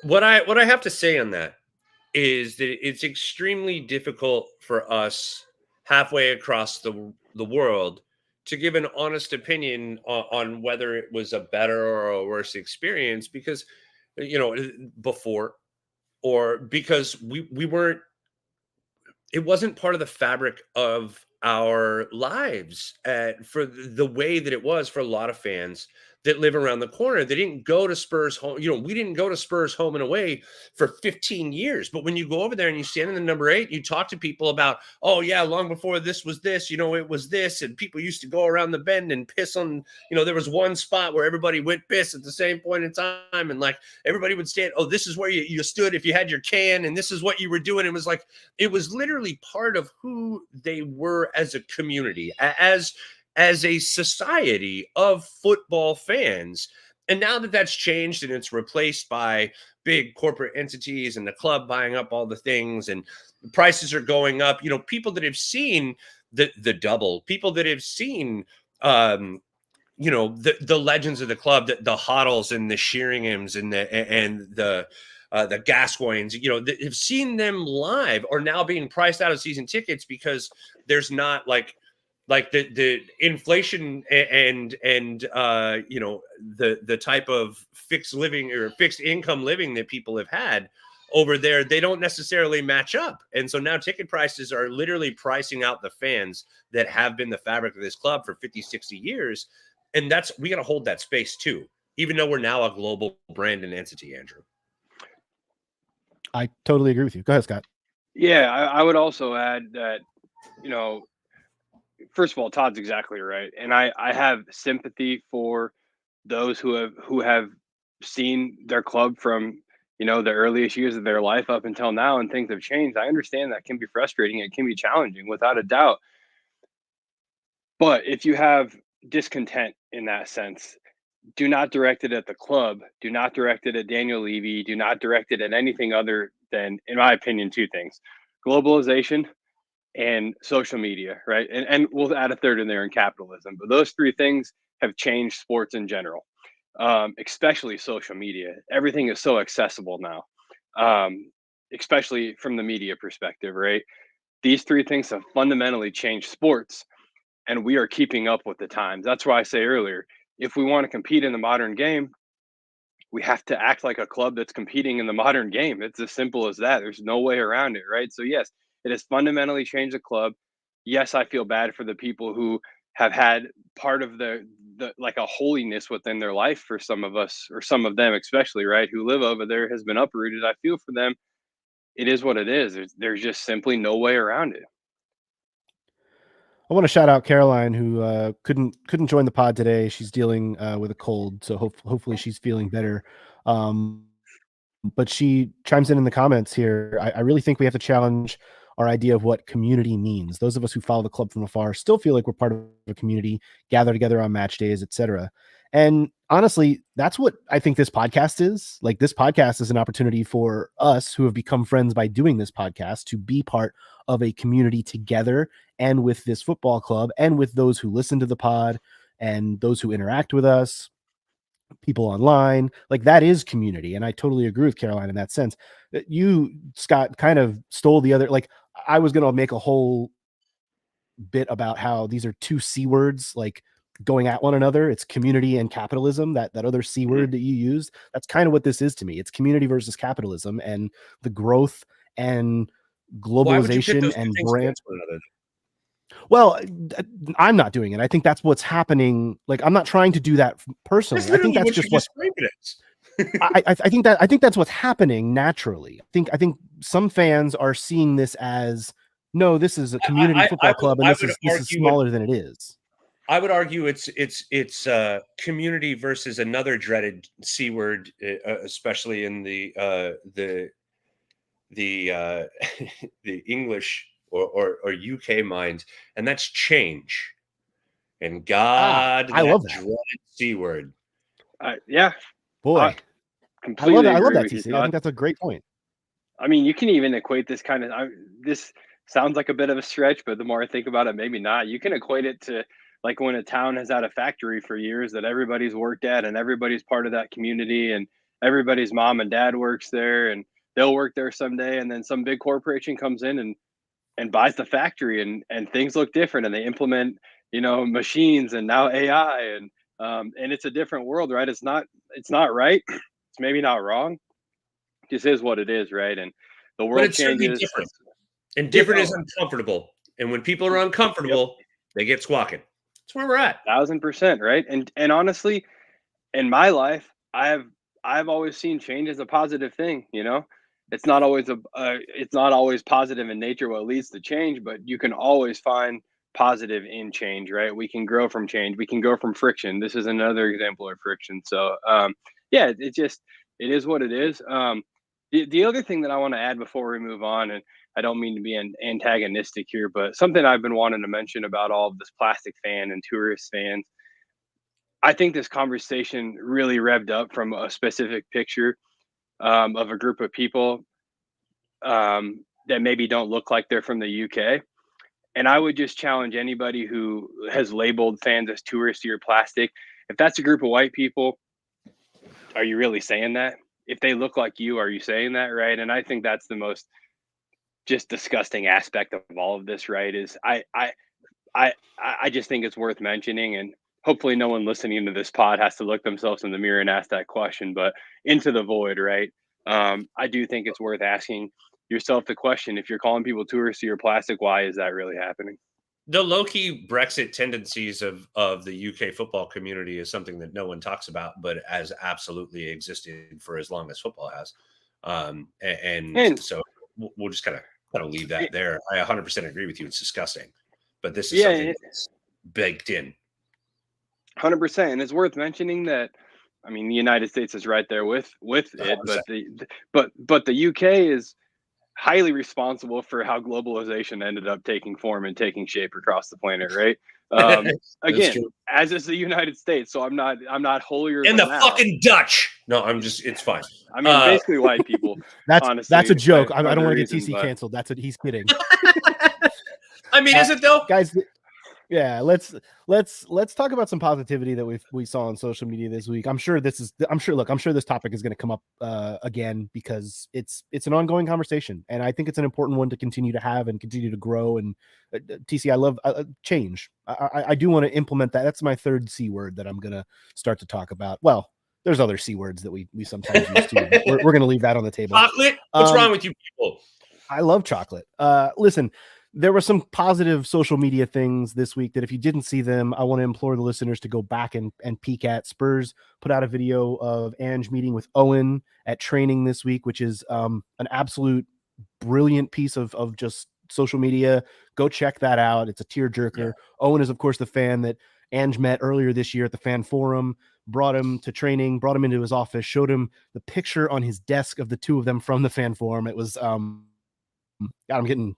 what I have to say on that is that it's extremely difficult for us halfway across the world to give an honest opinion on whether it was a better or a worse experience because, before, or because we weren't, it wasn't part of the fabric of our lives for the way that it was for a lot of fans that live around the corner. They didn't go to Spurs home. We didn't go to Spurs home and away for 15 years. But when you go over there and you stand in the number 8, you talk to people about, oh yeah, long before this was this, it was this. And people used to go around the bend and piss on, there was one spot where everybody went piss at the same point in time. And like everybody would stand, oh, this is where you stood if you had your can, and this is what you were doing. It was like, it was literally part of who they were as a community, as a society of football fans. And now that that's changed and it's replaced by big corporate entities and the club buying up all the things and the prices are going up, people that have seen the double, people that have seen the legends of the club, the Hoddles and the Sheeringhams and the Gascoignes, that have seen them live are now being priced out of season tickets because there's not like the inflation and the type of fixed living or fixed income living that people have had over there, they don't necessarily match up. And so now ticket prices are literally pricing out the fans that have been the fabric of this club for 50, 60 years. And we got to hold that space too, even though we're now a global brand and entity, Andrew. I totally agree with you. Go ahead, Scott. Yeah, I would also add that, first of all, Todd's exactly right. And I have sympathy for those who have seen their club from, the earliest years of their life up until now, and things have changed. I understand that can be frustrating. It can be challenging without a doubt. But if you have discontent in that sense, do not direct it at the club. Do not direct it at Daniel Levy. Do not direct it at anything other than, in my opinion, 2 things: globalization and social media, right? And we'll add a third in there in capitalism. But those 3 things have changed sports in general, especially social media. Everything is so accessible now, especially from the media perspective, right? These 3 things have fundamentally changed sports, and we are keeping up with the times. That's why I say earlier, if we want to compete in the modern game, we have to act like a club that's competing in the modern game. It's as simple as that. There's no way around it, right? So yes, it has fundamentally changed the club. Yes, I feel bad for the people who have had part of the like a holiness within their life for some of us, or some of them especially, right, who live over there, has been uprooted. I feel for them. It is what it is. There's just simply no way around it. I want to shout out Caroline, who couldn't join the pod today. She's dealing with a cold, so hopefully she's feeling better. But she chimes in the comments here. I really think we have to challenge our idea of what community means. Those of us who follow the club from afar still feel like we're part of a community, gather together on match days, etc. And honestly, that's what I think this podcast is. Like, this podcast is an opportunity for us who have become friends by doing this podcast to be part of a community together, and with this football club, and with those who listen to the pod and those who interact with us, people online. Like, that is community. And I totally agree with Caroline in that sense. You, Scott, kind of stole the other, like, I was going to make a whole bit about how these are 2 C words, like, going at one another. It's community and capitalism, that other C word that you used. That's kind of what this is to me. It's community versus capitalism, and the growth and globalization and brand. Well, I'm not doing it. I think that's what's happening. Like, I'm not trying to do that personally. I think that's just what I think that's what's happening naturally. I think some fans are seeing this as, no, this is a community football club, and this is smaller than it is. I would argue it's community versus another dreaded C word, especially in the English or UK mind, and that's change. And God, I love that dreaded C word. Yeah, boy, I love that. I love that, TC. I think that's a great point. I mean, you can even equate this kind of. This sounds like a bit of a stretch, but the more I think about it, maybe not. You can equate it to, like, when a town has had a factory for years that everybody's worked at, and everybody's part of that community, and everybody's mom and dad works there, and they'll work there someday, and then some big corporation comes in and buys the factory, and things look different, and they implement machines and now AI, and it's a different world, right? It's not right. It's maybe not wrong. It just is what it is, right? And the But world it's certainly changes. different. And different is Oh, uncomfortable. And when people are yep, uncomfortable, they get squawking. That's where we're at. 1000%, right? And honestly, in my life, I've always seen change as a positive thing. It's not always it's not always positive in nature what leads to change, but you can always find positive in change, right? We can grow from change. We can grow from friction. This is another example of friction. So yeah, it is what it is. The other thing that I want to add before we move on, and I don't mean to be antagonistic here, but something I've been wanting to mention about all of this plastic fan and tourist fans, I think this conversation really revved up from a specific picture, of a group of people, that maybe don't look like they're from the UK. And I would just challenge anybody who has labeled fans as touristy or plastic. If that's a group of white people, are you really saying that? If they look like you, are you saying that, right? And I think that's the most just disgusting aspect of all of this, right? Is I just think it's worth mentioning, and hopefully no one listening to this pod has to look themselves in the mirror and ask that question, but into the void, right? I do think it's worth asking yourself the question: if you're calling people touristy or plastic, why is that really happening? The low-key Brexit tendencies of the UK football community is something that no one talks about, but has absolutely existed for as long as football has. And And so we'll just kind of leave that there. I 100% agree with you. It's disgusting, but this is yeah, something that's baked in. 100%. And it's worth mentioning that, I mean, the United States is right there with it, 100%. but the UK is highly responsible for how globalization ended up taking form and taking shape across the planet, right? That's Again, true. as is the United States, so I'm not holier And than the thou. fucking Dutch. No, it's fine. I mean, basically white people. That's Honestly, a joke. I are don't the want to get reason, TC but canceled. That's what he's kidding. I mean, is it though? Guys, yeah, let's talk about some positivity that we saw on social media this week. I'm sure this topic is going to come up again, because it's an ongoing conversation, and I think it's an important one to continue to have and continue to grow. And TC, I love change. I do want to implement that. That's my third C word that I'm going to start to talk about. Well, there's other C words that we sometimes use too. We're going to leave that on the table. Chocolate? What's wrong with you people? I love chocolate. Listen, there were some positive social media things this week that if you didn't see them, I want to implore the listeners to go back and peek at. Spurs put out a video of Ange meeting with Owen at training this week, which is an absolute brilliant piece of just social media. Go check that out. It's a tearjerker. Yeah. Owen is, of course, the fan that Ange met earlier this year at the fan forum, brought him to training, brought him into his office, showed him the picture on his desk of the two of them from the fan forum. It was, God, I'm getting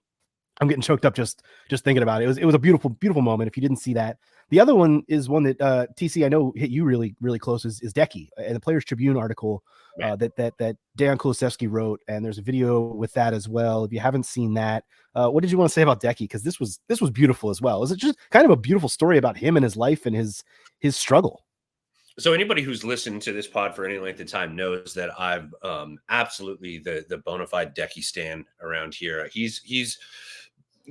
choked up just thinking about it. It was a beautiful moment. If you didn't see that, the other one is one that TC, I know, hit you really close, is Decky and the Players Tribune article that Dejan Kulusevski wrote, and there's a video with that as well. If you haven't seen that, what did you want to say about Decky? Because this was beautiful as well. Is it just kind of a beautiful story about him and his life and his struggle? So anybody who's listened to this pod for any length of time knows that I've absolutely the bona fide Decky stan around here. He's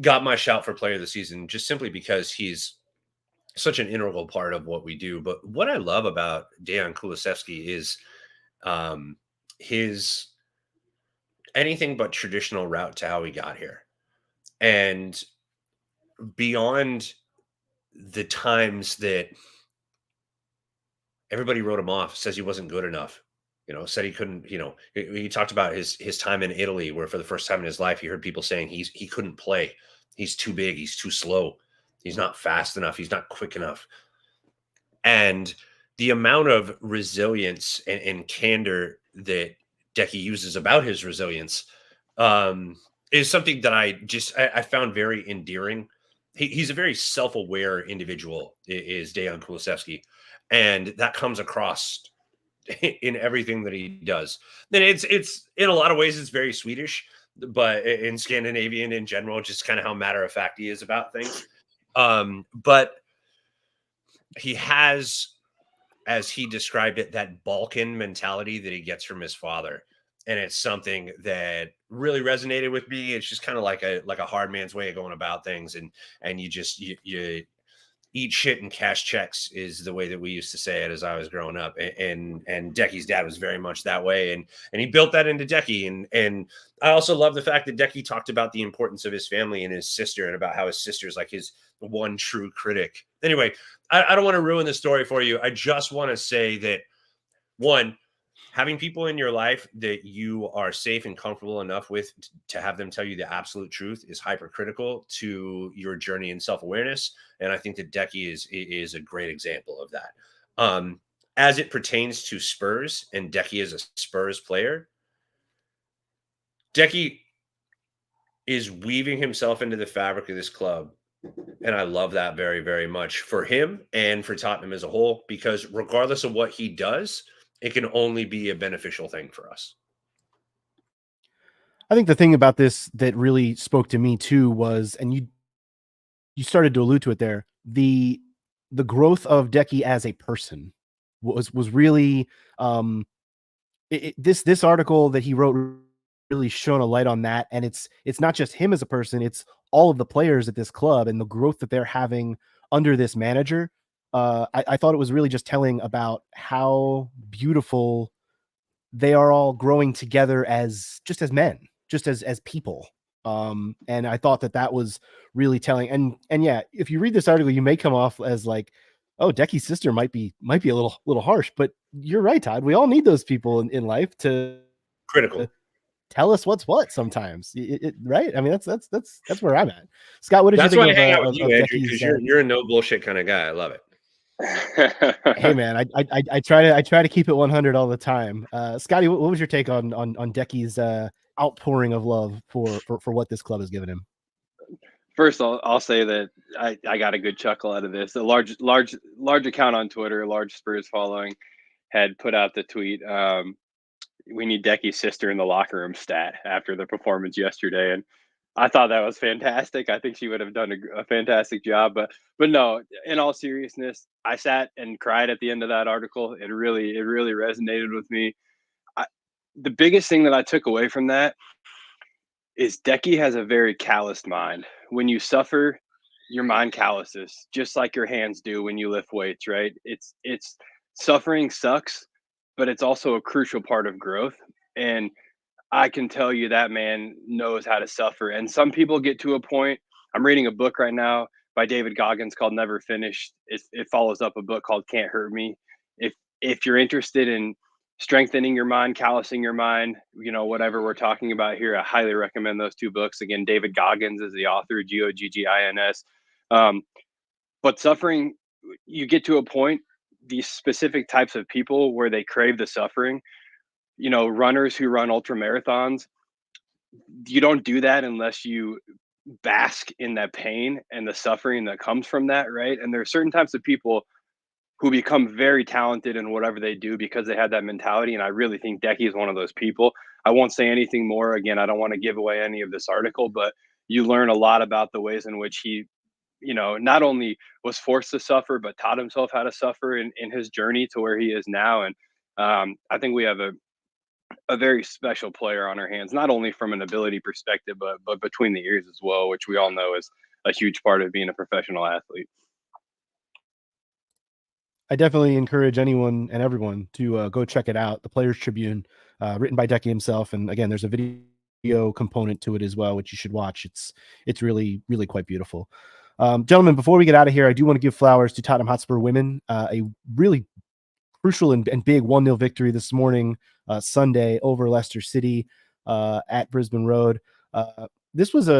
got my shout for player of the season just simply because he's such an integral part of what we do. But what I love about Dejan Kulusevski is his anything but traditional route to how he got here. And beyond the times that everybody wrote him off, says he wasn't good enough, said he couldn't, he talked about his time in Italy, where for the first time in his life, he heard people saying he couldn't play. He's too big. He's too slow. He's not fast enough. He's not quick enough. And the amount of resilience and candor that Decky uses about his resilience is something that I found very endearing. He's a very self-aware individual, is Dejan Kulusevski. And that comes across in everything that he does. Then it's in a lot of ways, it's very Swedish, but in Scandinavian in general, just kind of how matter of fact he is about things. But he has, as he described it, that Balkan mentality that he gets from his father. And it's something that really resonated with me. It's just kind of like a hard man's way of going about things. And you eat shit and cash checks is the way that we used to say it as I was growing up. And Decky's dad was very much that way. And he built that into Decky. And I also love the fact that Decky talked about the importance of his family and his sister, and about how his sister is like his one true critic. Anyway, I don't want to ruin the story for you. I just want to say that, one, having people in your life that you are safe and comfortable enough with to have them tell you the absolute truth is hypercritical to your journey in self-awareness. And I think that Decky is a great example of that. As it pertains to Spurs, and Decky is a Spurs player, Decky is weaving himself into the fabric of this club. And I love that very, very much for him and for Tottenham as a whole, because regardless of what he does, it can only be a beneficial thing for us. I think the thing about this that really spoke to me too was, and you started to allude to it there, the growth of Decky as a person was really this article that he wrote really shone a light on that. And it's not just him as a person, it's all of the players at this club and the growth that they're having under this manager. I thought it was really just telling about how beautiful they are all growing together as men, just as people. And I thought that was really telling. And yeah, if you read this article, you may come off as like, oh, Decky's sister might be a little harsh, but you're right, Todd. We all need those people in life to Critical. tell us what's what sometimes, right? I mean, that's where I'm at. Scott, what did That's you think why I hang of, out with you, Andrew, because you're a no bullshit kind of guy. I love it. Hey man, I try to keep it 100 all the time. Scotty, what was your take on Decky's outpouring of love for what this club has given him? First, I'll say that I got a good chuckle out of this. A large account on Twitter, large Spurs following, had put out the tweet. We need Decky's sister in the locker room stat after the performance yesterday, and I thought that was fantastic. I think she would have done a fantastic job. But no, in all seriousness, I sat and cried at the end of that article. It really resonated with me. The biggest thing that I took away from that is Decky has a very calloused mind. When you suffer, your mind calluses, just like your hands do when you lift weights, right? It's suffering sucks, but it's also a crucial part of growth. And I can tell you that man knows how to suffer. And some people get to a point. I'm reading a book right now by David Goggins called Never Finished. It follows up a book called Can't Hurt Me. If you're interested in strengthening your mind, callousing your mind, whatever we're talking about here, I highly recommend those two books. Again, David Goggins is the author, Goggins. But suffering, you get to a point, these specific types of people where they crave the suffering. Runners who run ultra marathons, you don't do that unless you bask in that pain and the suffering that comes from that, right? And there are certain types of people who become very talented in whatever they do because they have that mentality. And I really think Decky is one of those people. I won't say anything more. Again, I don't want to give away any of this article, but you learn a lot about the ways in which he, not only was forced to suffer, but taught himself how to suffer in his journey to where he is now. And I think we have a very special player on our hands, not only from an ability perspective, but between the ears as well, which we all know is a huge part of being a professional athlete. I definitely encourage anyone and everyone to go check it out. The Players Tribune, written by Decky himself. And again, there's a video component to it as well, which you should watch. It's really, really quite beautiful. Gentlemen, before we get out of here, I do want to give flowers to Tottenham Hotspur women. A really crucial and big 1-0 victory this morning, Sunday, over Leicester City at Brisbane Road. This was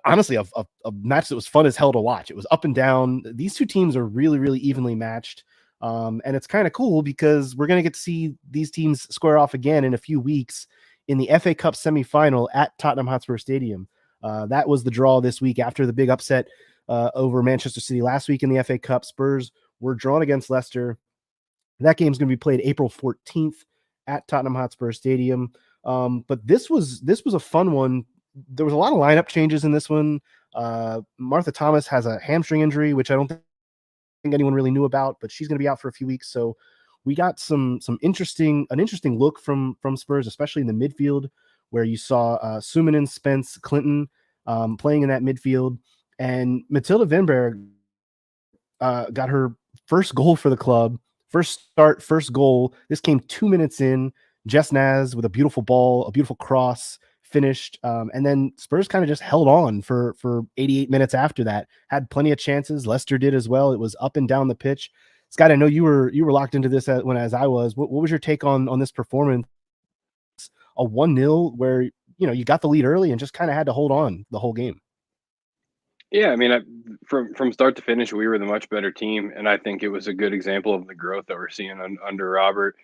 honestly a match that was fun as hell to watch. It was up and down. These two teams are really, really evenly matched. And it's kind of cool because we're going to get to see these teams square off again in a few weeks in the FA Cup semifinal at Tottenham Hotspur Stadium. That was the draw this week after the big upset over Manchester City last week in the FA Cup. Spurs were drawn against Leicester. That game's going to be played April 14th at Tottenham Hotspur Stadium. But this was a fun one. There was a lot of lineup changes in this one. Martha Thomas has a hamstring injury, which I don't think anyone really knew about, but she's going to be out for a few weeks. So we got an interesting look from Spurs, especially in the midfield, where you saw Sumanen, Spence, Clinton playing in that midfield, and Matilda Vinberg. got her first goal for the club, first start, first goal. This came 2 minutes in. Jess Naz with a beautiful ball, a beautiful cross, finished. And then Spurs kind of just held on for 88 minutes after that. Had plenty of chances. Leicester did as well. It was up and down the pitch. Scott, I know you were locked into this as I was. What was your take on this performance? A 1-0 where you got the lead early and just kind of had to hold on the whole game. Yeah, I mean, from start to finish, we were the much better team, and I think it was a good example of the growth that we're seeing under Robert.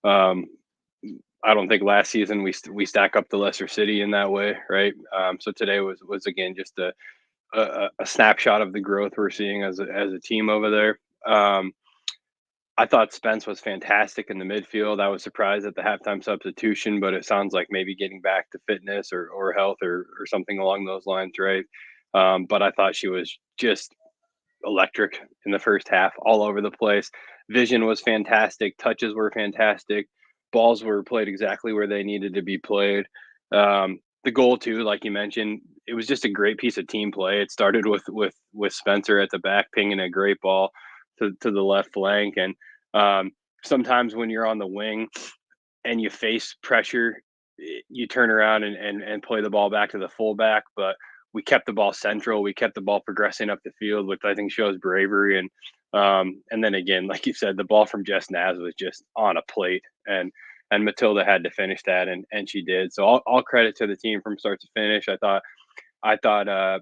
I don't think last season we stack up to Leicester City in that way, right? So today was again just a snapshot of the growth we're seeing as a team over there. I thought Spence was fantastic in the midfield. I was surprised at the halftime substitution, but it sounds like maybe getting back to fitness or health or something along those lines, right? But I thought she was just electric in the first half, all over the place. Vision was fantastic. Touches were fantastic. Balls were played exactly where they needed to be played. The goal too, like you mentioned, it was just a great piece of team play. It started with Spencer at the back pinging a great ball to the left flank, and sometimes when you're on the wing and you face pressure, you turn around and play the ball back to the fullback, but we kept the ball central. We kept the ball progressing up the field, which I think shows bravery. And then again, like you said, the ball from Jess Naz was just on a plate, and Matilda had to finish that, and she did. So all credit to the team from start to finish. I thought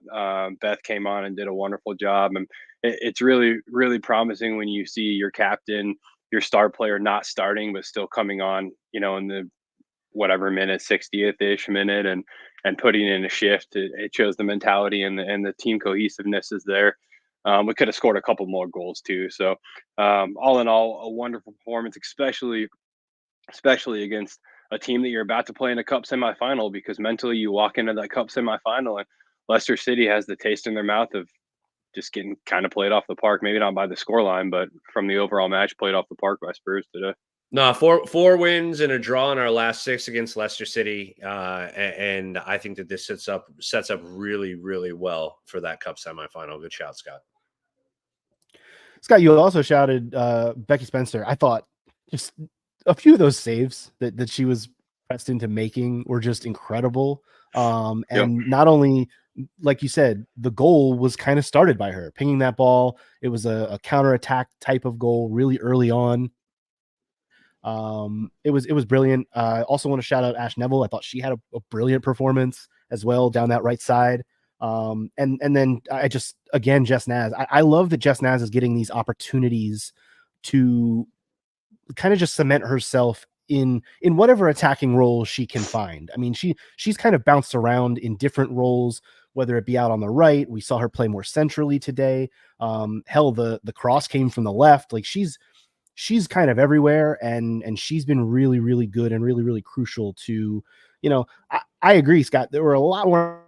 Beth came on and did a wonderful job, and it's really, really promising when you see your captain, your star player, not starting but still coming on, in the whatever minute, 60th ish minute, and putting in a shift. It shows the mentality and the team cohesiveness is there. We could have scored a couple more goals too. So all in all, a wonderful performance, especially against a team that you're about to play in a cup semifinal, because mentally you walk into that cup semifinal and Leicester City has the taste in their mouth of just getting kind of played off the park, maybe not by the scoreline, but from the overall match played off the park by Spurs today. No, four wins and a draw in our last 6 against Leicester City, and I think that this sets up really, really well for that cup semifinal. Good shout, Scott. Scott, you also shouted Becky Spencer. I thought just a few of those saves that she was pressed into making were just incredible. And not only, like you said, the goal was kind of started by her pinging that ball. It was a counterattack type of goal really early on. It was brilliant. I also want to shout out Ash Neville. I thought she had a brilliant performance as well down that right side. And then I just, again, Jess Naz. I love that Jess Naz is getting these opportunities to kind of just cement herself in whatever attacking role she can find. I mean, she's kind of bounced around in different roles, whether it be out on the right. We saw her play more centrally today. Hell, the cross came from the left. Like she's kind of everywhere, and she's been really, really good and really, really crucial to, I agree, Scott. There were a lot more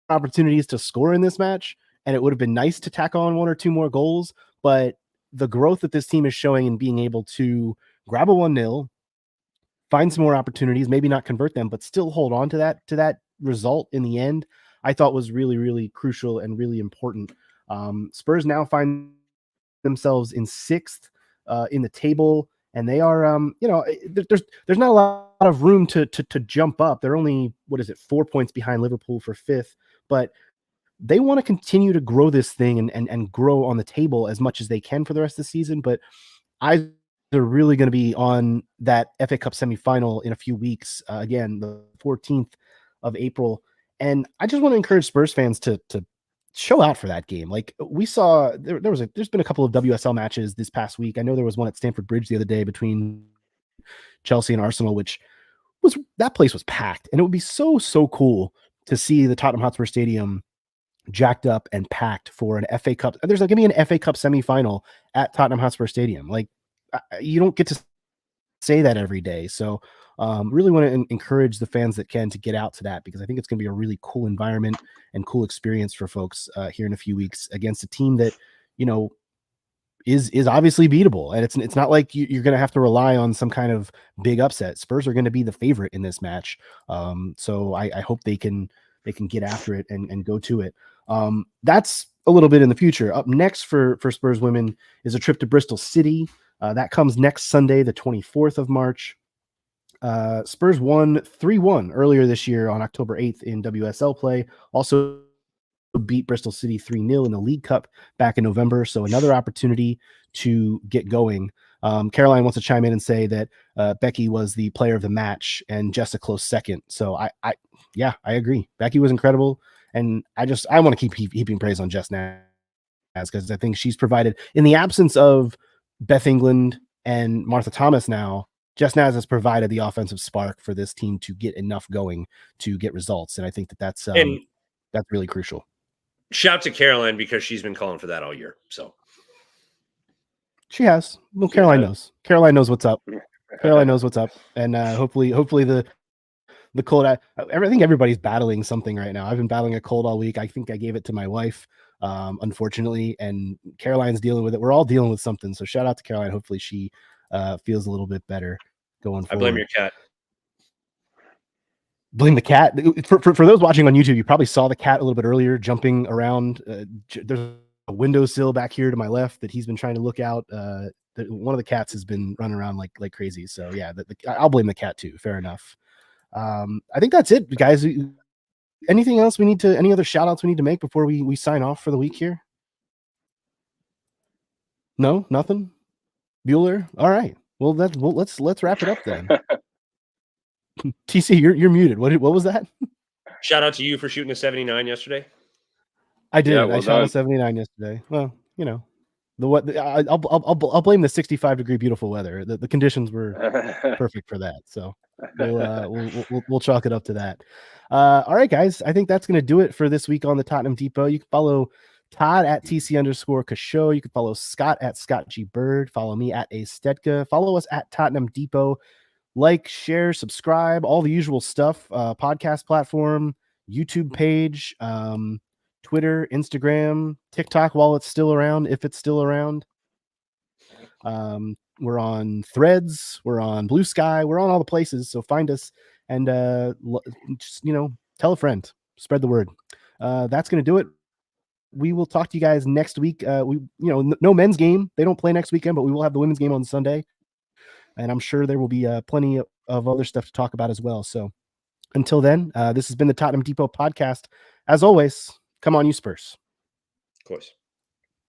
opportunities to score in this match, and it would have been nice to tack on 1 or 2 more goals, but the growth that this team is showing in being able to grab a 1-0, find some more opportunities, maybe not convert them, but still hold on to that result in the end, I thought was really, really crucial and really important. Spurs now find themselves in 6th in the table, and they are, there's not a lot of room to jump up. They're only, 4 points behind Liverpool for 5th, but they want to continue to grow this thing and grow on the table as much as they can for the rest of the season. But eyes are really going to be on that FA Cup semifinal in a few weeks, again, the 14th of April. And I just want to encourage Spurs fans to show out for that game. Like we saw, there's been a couple of WSL matches this past week. I know there was one at Stamford Bridge the other day between Chelsea and Arsenal, which that place was packed, and it would be so cool to see the Tottenham Hotspur Stadium jacked up and packed for an FA Cup. There's going to be an FA Cup semifinal at Tottenham Hotspur Stadium. Like you don't get to say that every day. So really want to encourage the fans that can to get out to that, because I think it's going to be a really cool environment and cool experience for folks here in a few weeks against a team that, is obviously beatable. And it's not like you're going to have to rely on some kind of big upset. Spurs are going to be the favorite in this match. So I hope they can get after it and go to it. That's a little bit in the future. Up next for Spurs women is a trip to Bristol City. That comes next Sunday, the 24th of March. Spurs won 3-1 earlier this year on October 8th in WSL play. Also beat Bristol City 3-0 in the League Cup back in November. So another opportunity to get going. Caroline wants to chime in and say that Becky was the player of the match and Jess a close second. So I agree. Becky was incredible. And I want to keep heaping praise on Jess Naz because I think she's provided, in the absence of Beth England and Martha Thomas now, Jess Naz has provided the offensive spark for this team to get enough going to get results. And I think that's really crucial. Shout to Caroline because she's been calling for that all year. So she has. Well, Caroline knows. Caroline knows what's up. Caroline knows what's up. And hopefully the cold. I think everybody's battling something right now. I've been battling a cold all week. I think I gave it to my wife, unfortunately, and Caroline's dealing with it. We're all dealing with something. So shout out to Caroline. Hopefully she feels a little bit better going forward. I blame your cat. Blame the cat. For those watching on YouTube, you probably saw the cat a little bit earlier jumping around. There's a windowsill back here to my left that he's been trying to look out. One of the cats has been running around like crazy. So yeah, I'll blame the cat too. Fair enough. I think that's it, guys. Anything else any other shout outs we need to make before we sign off for the week here? No, nothing. Bueller. All right. Well, let's wrap it up then. TC, you're muted. What was that? Shout out to you for shooting a 79 yesterday. I did. Yeah, well I shot done. a 79 yesterday. Well, I'll blame the 65-degree beautiful weather. The conditions were perfect for that. So we'll chalk it up to that. All right, guys. I think that's going to do it for this week on the Tottenham Depot. You can follow Todd at TC_Kasho. You can follow Scott at Scott G Bird. Follow me at A Stedka. Follow us at Tottenham Depot. Like, share, subscribe, all the usual stuff. Podcast platform, YouTube page, Twitter, Instagram, TikTok while it's still around, if it's still around. We're on Threads. We're on Blue Sky. We're on all the places. So find us and just tell a friend. Spread the word. That's going to do it. We will talk to you guys next week. No men's game. They don't play next weekend, but we will have the women's game on Sunday. And I'm sure there will be plenty of other stuff to talk about as well. So until then, this has been the Tottenham Depot podcast. As always, come on, you Spurs. Of course.